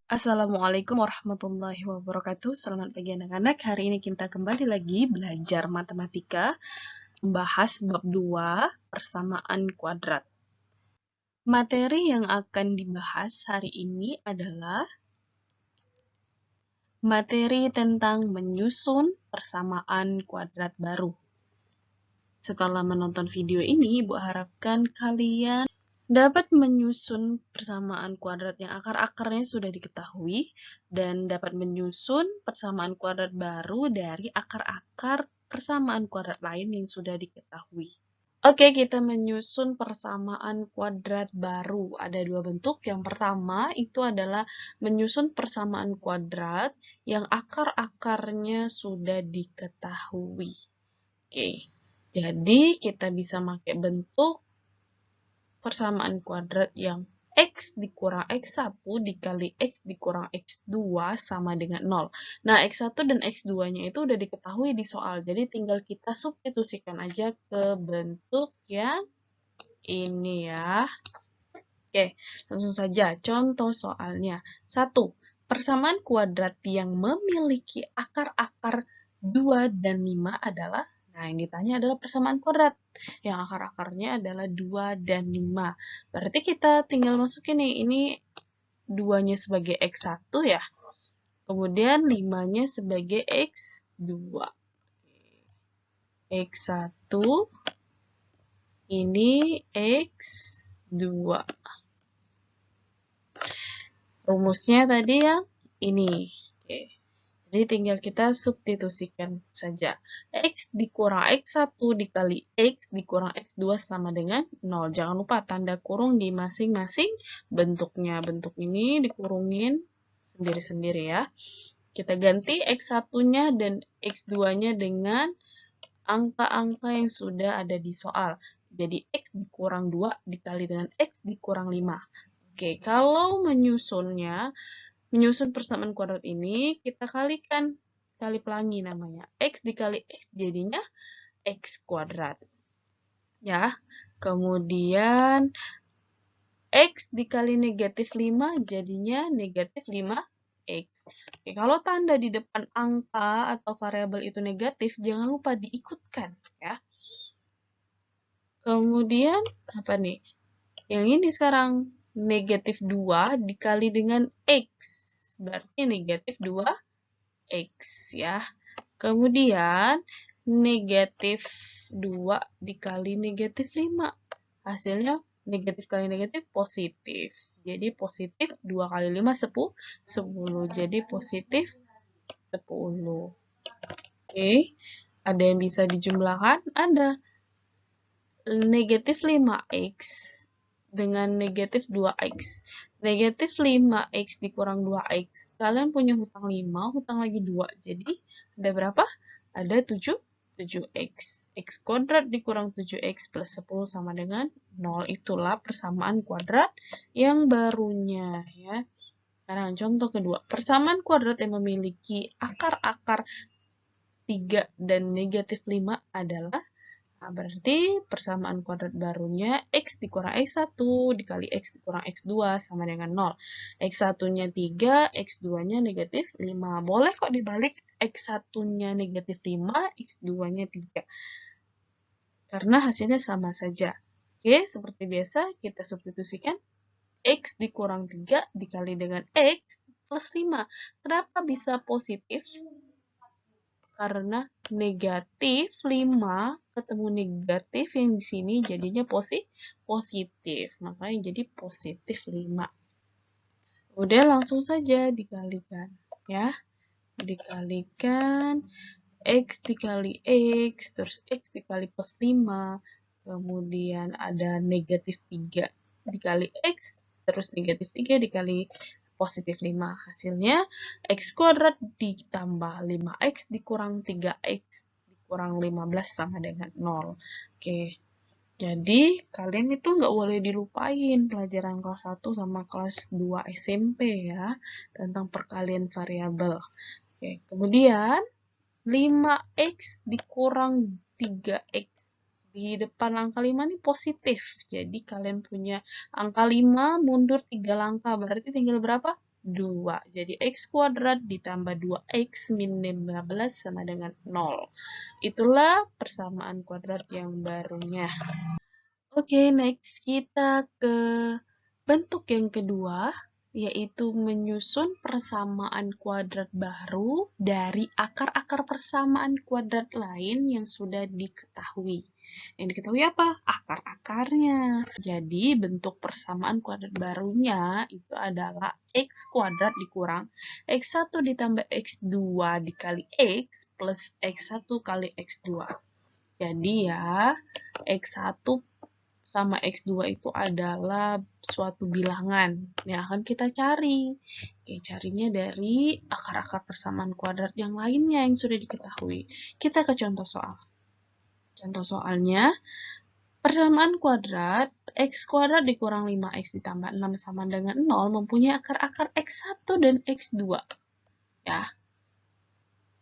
Assalamualaikum warahmatullahi wabarakatuh. Selamat pagi anak-anak. Hari ini kita kembali lagi belajar matematika, membahas bab 2, persamaan kuadrat. Materi yang akan dibahas hari ini adalah materi tentang menyusun persamaan kuadrat baru. Setelah menonton video ini, Ibu harapkan kalian dapat menyusun persamaan kuadrat yang akar-akarnya sudah diketahui dan dapat menyusun persamaan kuadrat baru dari akar-akar persamaan kuadrat lain yang sudah diketahui. Oke, kita menyusun persamaan kuadrat baru. Ada dua bentuk. Yang pertama itu adalah menyusun persamaan kuadrat yang akar-akarnya sudah diketahui. Oke, jadi kita bisa pakai bentuk persamaan kuadrat yang X dikurang X1 dikali X dikurang X2 sama dengan 0. Nah, X1 dan X2-nya itu udah diketahui di soal, jadi tinggal kita substitusikan aja ke bentuk yang ini ya. Oke, langsung saja contoh soalnya. 1. Persamaan kuadrat yang memiliki akar-akar 2 dan 5 adalah, nah yang ditanya adalah persamaan kuadrat yang akar-akarnya adalah 2 dan 5. Berarti kita tinggal masukin nih, ini 2-nya sebagai X1 ya. Kemudian 5-nya sebagai X2. X1, ini X2. Rumusnya tadi yang ini. Oke. Jadi tinggal kita substitusikan saja. X dikurang X1 dikali X dikurang X2 sama dengan 0. Jangan lupa tanda kurung di masing-masing bentuknya. Bentuk ini dikurungin sendiri-sendiri ya. Kita ganti X1-nya dan X2-nya dengan angka-angka yang sudah ada di soal. Jadi X dikurang 2 dikali dengan X dikurang 5. Oke, kalau menyusun persamaan kuadrat ini, kita kalikan, kali pelangi namanya. X dikali X jadinya X kuadrat. Ya, kemudian X dikali negatif 5 jadinya negatif 5X. Oke, kalau tanda di depan angka atau variabel itu negatif, jangan lupa diikutkan. Ya. Kemudian, apa nih? Yang ini sekarang negatif 2 dikali dengan X. Berarti negatif 2X ya. Kemudian negatif 2 dikali negatif 5. Hasilnya negatif kali negatif positif. Jadi positif 2 kali 5 10. Jadi positif 10. Oke. Ada yang bisa dijumlahkan? Ada. Negatif 5X dengan negatif 2X. Negatif 5X dikurang 2X. Kalian punya hutang 5, hutang lagi 2. Jadi, ada berapa? Ada 7X. X kuadrat dikurang 7X plus 10 sama dengan 0. Itulah persamaan kuadrat yang barunya. Ya. Sekarang contoh kedua. Persamaan kuadrat yang memiliki akar-akar 3 dan negatif 5 adalah, nah, berarti persamaan kuadrat barunya X dikurang X1 dikali X dikurang X2 sama dengan 0. X1-nya 3, X2-nya negatif 5. Boleh kok dibalik X1-nya negatif 5, X2-nya 3. Karena hasilnya sama saja. Oke, seperti biasa kita substitusikan. X dikurang 3 dikali dengan X plus 5. Kenapa bisa positif? Karena negatif 5 ketemu negatif yang di sini jadinya positif. Makanya jadi positif 5. Udah langsung saja dikalikan ya. Dikalikan X dikali X, terus X dikali plus 5. Kemudian ada negatif 3 dikali X, terus negatif 3 dikali positif 5. Hasilnya X kuadrat ditambah 5X dikurang 3X dikurang 15 sama dengan 0. Oke, jadi kalian itu nggak boleh dilupain pelajaran kelas 1 sama kelas 2 SMP ya, tentang perkalian variabel. Oke, kemudian 5X dikurang 3X. Di depan angka 5 ini positif. Jadi kalian punya angka 5 mundur 3 langkah. Berarti tinggal berapa? 2. Jadi X kuadrat ditambah 2X min 15 sama dengan 0. Itulah persamaan kuadrat yang barunya. Oke, next kita ke bentuk yang kedua, yaitu menyusun persamaan kuadrat baru dari akar-akar persamaan kuadrat lain yang sudah diketahui. Yang diketahui apa? Akar-akarnya. Jadi, bentuk persamaan kuadrat barunya itu adalah X kuadrat dikurang X1 ditambah X2 dikali X plus X1 kali X2. Jadi ya, X1 sama X2 itu adalah suatu bilangan yang akan kita cari. Oke, carinya dari akar-akar persamaan kuadrat yang lainnya yang sudah diketahui. Kita ke contoh soal. Contoh soalnya, persamaan kuadrat X kuadrat dikurang 5X ditambah 6 sama dengan 0 mempunyai akar-akar X1 dan X2. Ya.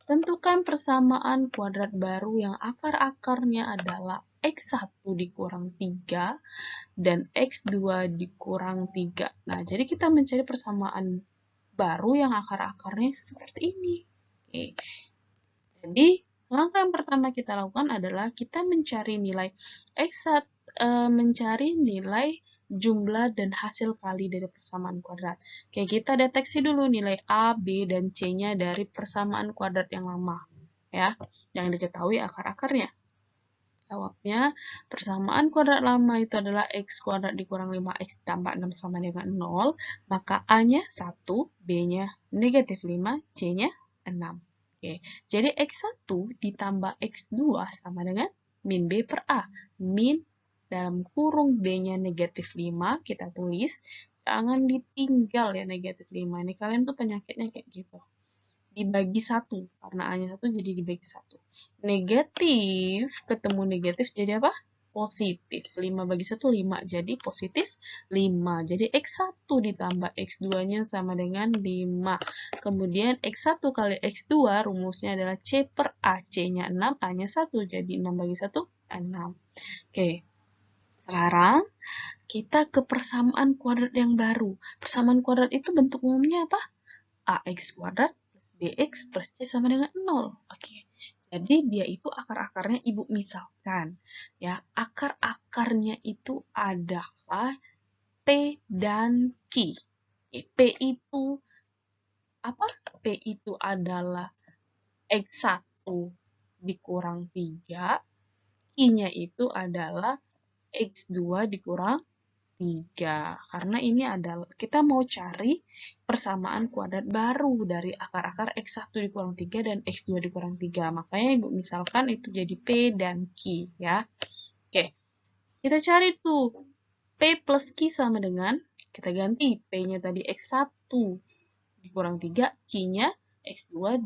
Tentukan persamaan kuadrat baru yang akar-akarnya adalah X1 dikurang 3 dan X2 dikurang 3. Nah, jadi kita mencari persamaan baru yang akar-akarnya seperti ini. Oke. Jadi, langkah yang pertama kita lakukan adalah kita mencari nilai X1, mencari nilai jumlah dan hasil kali dari persamaan kuadrat. Oke, kita deteksi dulu nilai A, B, dan C-nya dari persamaan kuadrat yang lama. Ya, yang diketahui akar-akarnya. Jawabnya, persamaan kuadrat lama itu adalah X kuadrat dikurang 5X ditambah 6 sama dengan 0, maka A-nya 1, B-nya negatif 5, C-nya 6. Oke, jadi X1 ditambah X2 sama dengan min B per A. Min dalam kurung B-nya negatif 5, kita tulis. Jangan ditinggal ya negatif 5. Ini kalian tuh penyakitnya kayak gitu. Dibagi 1, karena A-nya 1 jadi dibagi 1. Negatif ketemu negatif jadi apa? Positif. 5 bagi 1, 5. Jadi positif 5. Jadi X1 ditambah X2-nya sama dengan 5. Kemudian X1 kali X2 rumusnya adalah C per A. C-nya 6, A-nya 1. Jadi 6 bagi 1, 6. Oke. Sekarang kita ke persamaan kuadrat yang baru. Persamaan kuadrat itu bentuk umumnya apa? AX kuadrat BX plus C sama dengan 0. Oke. Jadi dia itu akar-akarnya Ibu misalkan. Ya, akar-akarnya itu adalah P dan Q. P itu apa? P itu adalah X1 dikurang 3. Q-nya itu adalah X2 dikurang 3. Karena ini adalah kita mau cari persamaan kuadrat baru dari akar-akar X1 dikurang 3 dan X2 dikurang 3. Makanya Ibu misalkan itu jadi P dan Q ya. Oke. Kita cari tuh P plus Q sama dengan kita ganti P-nya tadi X1 dikurang 3, Q-nya X2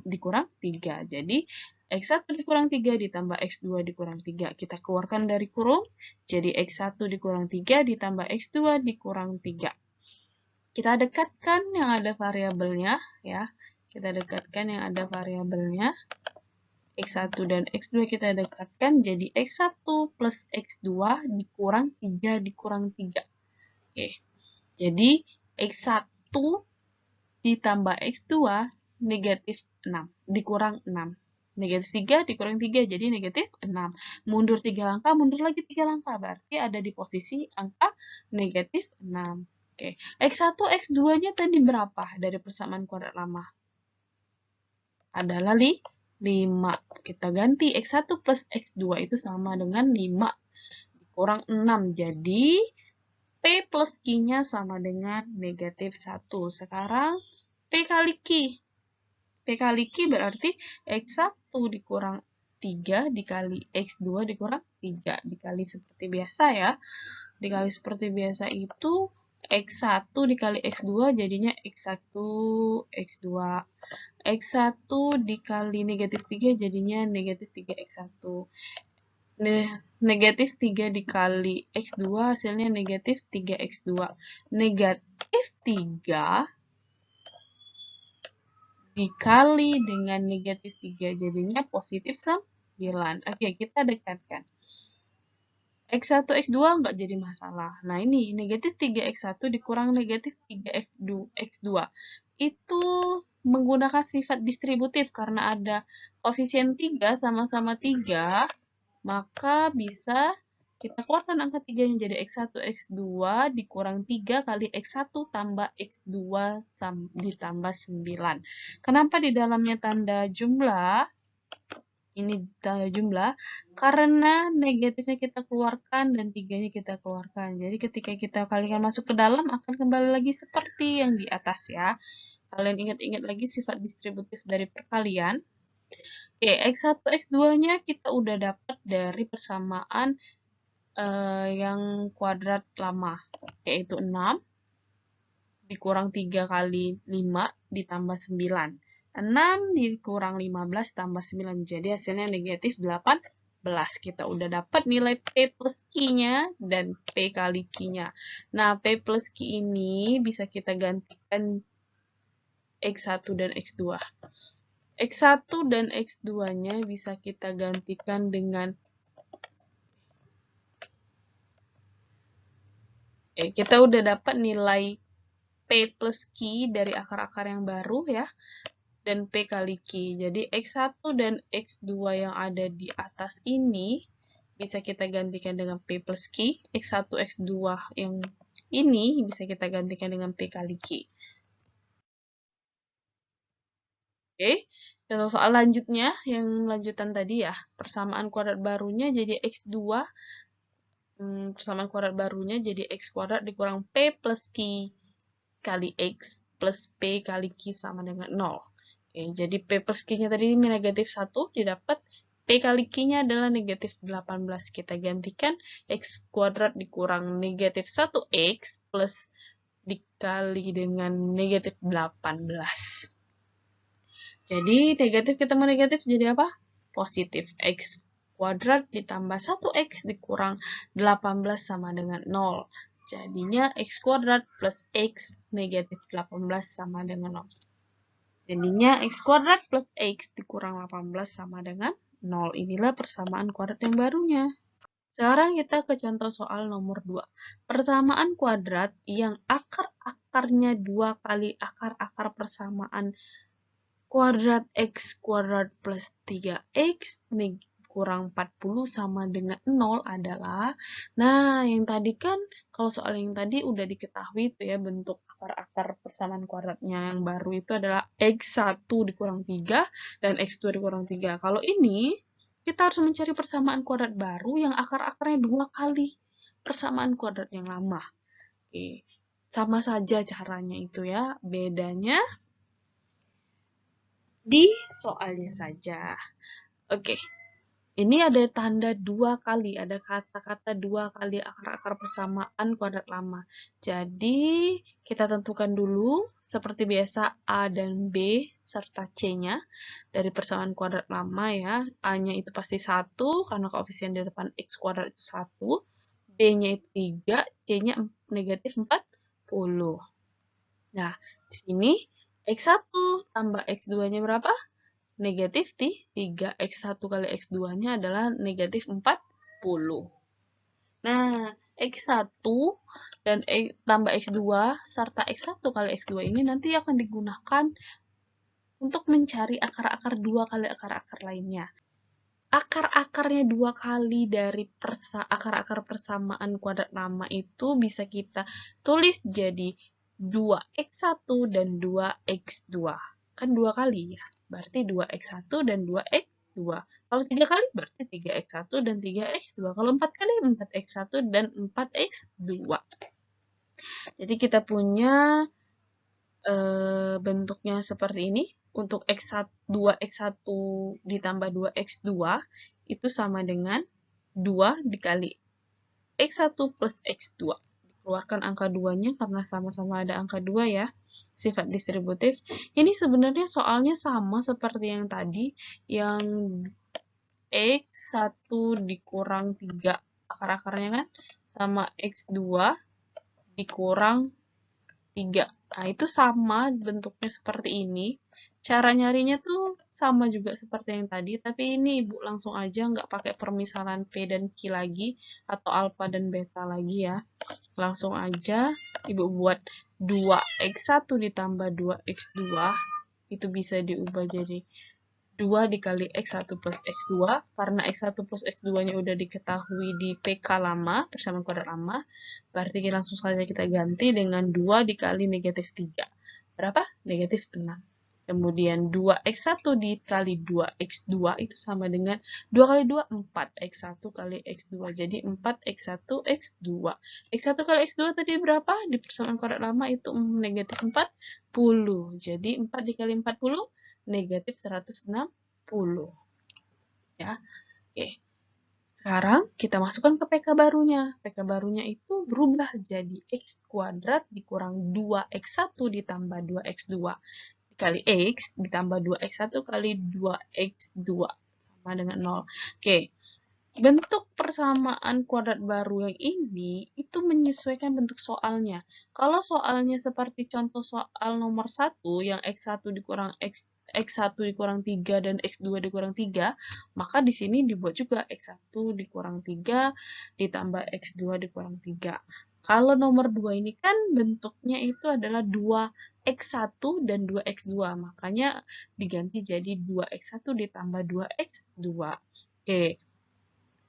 dikurang 3. Jadi X1 dikurang 3 ditambah X2 dikurang 3. Kita keluarkan dari kurung, jadi X1 dikurang 3 ditambah X2 dikurang 3. Kita dekatkan yang ada variabelnya, ya. Kita dekatkan yang ada variabelnya. X1 dan X2 kita dekatkan, jadi X1 plus X2 dikurang 3 dikurang 3. Oke. Jadi X1 ditambah X2 negatif 6, dikurang 6. Negatif 3 dikurang 3, jadi negatif 6. Mundur 3 langkah, mundur lagi 3 langkah. Berarti ada di posisi angka negatif 6. Oke. X1, X2-nya tadi berapa dari persamaan kuadrat lama? Adalah 5. Kita ganti X1 plus X2 itu sama dengan 5 dikurang 6. Jadi P plus Q-nya sama dengan negatif 1. Sekarang P kali Q. P kali Q berarti X1 dikurang 3 dikali X2 dikurang 3. Dikali seperti biasa ya. Dikali seperti biasa itu X1 dikali X2 jadinya X1, X2. X1 dikali negatif 3 jadinya negatif 3X1. Negatif 3 dikali X2 hasilnya negatif 3X2. Negatif 3 dikali dengan negatif 3 jadinya positif 9. Oke, kita dekatkan. X1, X2 nggak jadi masalah. Nah, ini negatif 3X1 dikurang negatif 3X2. Itu menggunakan sifat distributif karena ada koefisien 3 sama-sama 3, maka bisa kita keluarkan angka 3-nya jadi X1, X2 dikurang 3 kali X1 tambah X2 ditambah 9. Kenapa di dalamnya tanda jumlah? Ini tanda jumlah karena negatifnya kita keluarkan dan 3-nya kita keluarkan. Jadi ketika kita kalikan masuk ke dalam akan kembali lagi seperti yang di atas ya. Kalian ingat-ingat lagi sifat distributif dari perkalian. Oke, X1, X2-nya kita udah dapat dari persamaan yang kuadrat lama, yaitu 6 dikurang 3 kali 5 ditambah 9. 6 dikurang 15 tambah 9. Jadi hasilnya negatif 18. Kita udah dapat nilai P plus Q-nya dan P kali Q-nya. Nah, P plus Q ini bisa kita gantikan X1 dan X2. X1 dan X2-nya bisa kita gantikan dengan kita udah dapat nilai P plus Q dari akar-akar yang baru ya, dan P kali Q. Jadi X1 dan X2 yang ada di atas ini bisa kita gantikan dengan P plus Q. X1, X2 yang ini bisa kita gantikan dengan P kali Q. Oke, contoh soal lanjutnya, yang lanjutan tadi ya, persamaan kuadrat barunya jadi X2, persamaan kuadrat barunya jadi X kuadrat dikurang P plus Q kali X plus P kali Q sama dengan 0. Oke, jadi P plus Q-nya tadi ini negatif 1, didapat P kali Q-nya adalah negatif 18. Kita gantikan X kuadrat dikurang negatif 1X plus dikali dengan negatif 18. Jadi negatif ketemu negatif jadi apa? Positif. X kuadrat ditambah 1X dikurang 18 sama dengan 0. Jadinya X kuadrat plus X negatif 18 sama dengan 0. Jadinya X kuadrat plus X dikurang 18 sama dengan 0. Inilah persamaan kuadrat yang barunya. Sekarang kita ke contoh soal nomor 2. Persamaan kuadrat yang akar-akarnya 2 kali akar-akar persamaan kuadrat X kuadrat plus 3X kurang 40 sama dengan 0 adalah, nah yang tadi kan, kalau soal yang tadi udah diketahui itu ya bentuk akar-akar persamaan kuadratnya, yang baru itu adalah X1 dikurang 3 dan X2 dikurang 3. Kalau ini, kita harus mencari persamaan kuadrat baru yang akar-akarnya 2 kali persamaan kuadrat yang lama. Oke, sama saja caranya itu ya, bedanya di soalnya saja. Oke, ini ada tanda 2 kali, ada kata-kata 2 kali akar-akar persamaan kuadrat lama. Jadi, kita tentukan dulu, seperti biasa, A dan B serta C-nya dari persamaan kuadrat lama ya. A-nya itu pasti 1, karena koefisien di depan X kuadrat itu 1. B-nya itu 3, C-nya negatif 40. Nah, di sini X1 tambah X2-nya berapa? Negatif 3. X1 kali X2-nya adalah negatif 40. Nah, X1 dan tambah X2 serta X1 kali X2 ini nanti akan digunakan untuk mencari akar-akar 2 kali akar-akar lainnya. Akar-akarnya 2 kali dari akar-akar persamaan kuadrat lama itu bisa kita tulis jadi 2X1 dan 2X2. Kan 2 kali ya, berarti 2X1 dan 2X2. Kalau 3 kali berarti 3X1 dan 3X2. Kalau 4 kali 4X1 dan 4X2. Jadi kita punya bentuknya seperti ini. Untuk 2X1 ditambah 2X2 itu sama dengan 2 dikali X1 plus X2. Dikeluarkan angka 2-nya karena sama-sama ada angka 2 ya. Sifat distributif. Ini sebenarnya soalnya sama seperti yang tadi. Yang X1 dikurang 3 akar-akarnya kan. Sama X2 dikurang 3. Nah, itu sama bentuknya seperti ini. Cara nyarinya tuh sama juga seperti yang tadi, tapi ini Ibu langsung aja nggak pakai permisalan P dan Q lagi, atau alfa dan beta lagi ya. Langsung aja Ibu buat 2x1 ditambah 2x2, itu bisa diubah jadi 2 dikali x1 plus x2, karena x1 plus x2-nya udah diketahui di PK lama, persamaan kuadrat lama, berarti langsung saja kita ganti dengan 2 dikali negatif 3. Berapa? Negatif 6. Kemudian 2x1 dikali 2x2 itu sama dengan 2 kali 2, 4x1 kali x2. Jadi 4x1, x2. x1 kali x2 tadi berapa? Di persamaan kuadrat lama itu negatif 40. Jadi 4 dikali 40, negatif 160 ya. Oke. Sekarang kita masukkan ke PK barunya. PK barunya itu berubah jadi x kuadrat dikurang 2x1 ditambah 2x2 dikali x ditambah 2x1 kali 2x2 sama dengan 0. Oke. Bentuk persamaan kuadrat baru yang ini itu menyesuaikan bentuk soalnya. Kalau soalnya seperti contoh soal nomor 1 yang x1 dikurang x1 dikurang 3 dan x2 dikurang 3, maka di sini dibuat juga x1 dikurang 3 ditambah x2 dikurang 3. Kalau nomor 2 ini kan bentuknya itu adalah 2x1 dan 2x2, makanya diganti jadi 2x1 ditambah 2x2. Oke.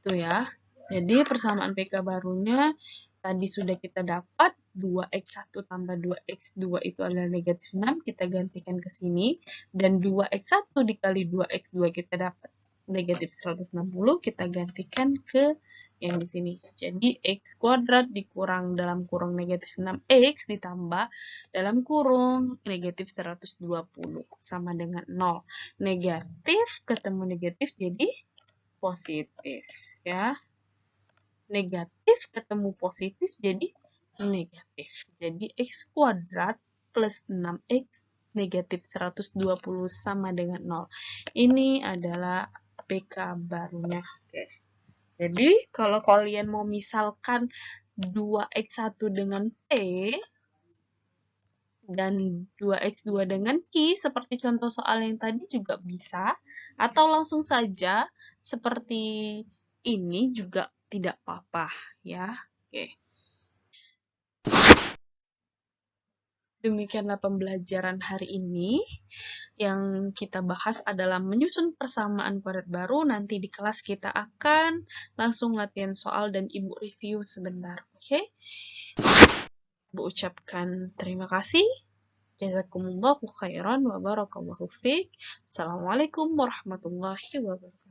Itu ya. Jadi persamaan PK barunya tadi sudah kita dapat 2x1 tambah 2x2 itu adalah negatif 6, kita gantikan ke sini. Dan 2x1 dikali 2x2 kita dapat negatif 160, kita gantikan ke yang di sini. Jadi x kuadrat dikurang dalam kurung negatif 6x ditambah dalam kurung negatif 120 sama dengan 0. Negatif ketemu negatif jadi positif ya. Negatif ketemu positif jadi negatif. Jadi x kuadrat plus 6x negatif 120 sama dengan 0. Ini adalah PK barunya. Oke. Jadi kalau kalian mau misalkan 2x1 dengan P dan 2x2 dengan Q seperti contoh soal yang tadi juga bisa, atau langsung saja seperti ini juga tidak apa-apa ya. Oke. Demikianlah pembelajaran hari ini. Yang kita bahas adalah menyusun persamaan kuadrat baru. Nanti di kelas kita akan langsung latihan soal dan Ibu review sebentar. Oke? Ibu ucapkan terima kasih. Jazakumullahu khairan wa barakallahu fiik. Assalamualaikum warahmatullahi wabarakatuh.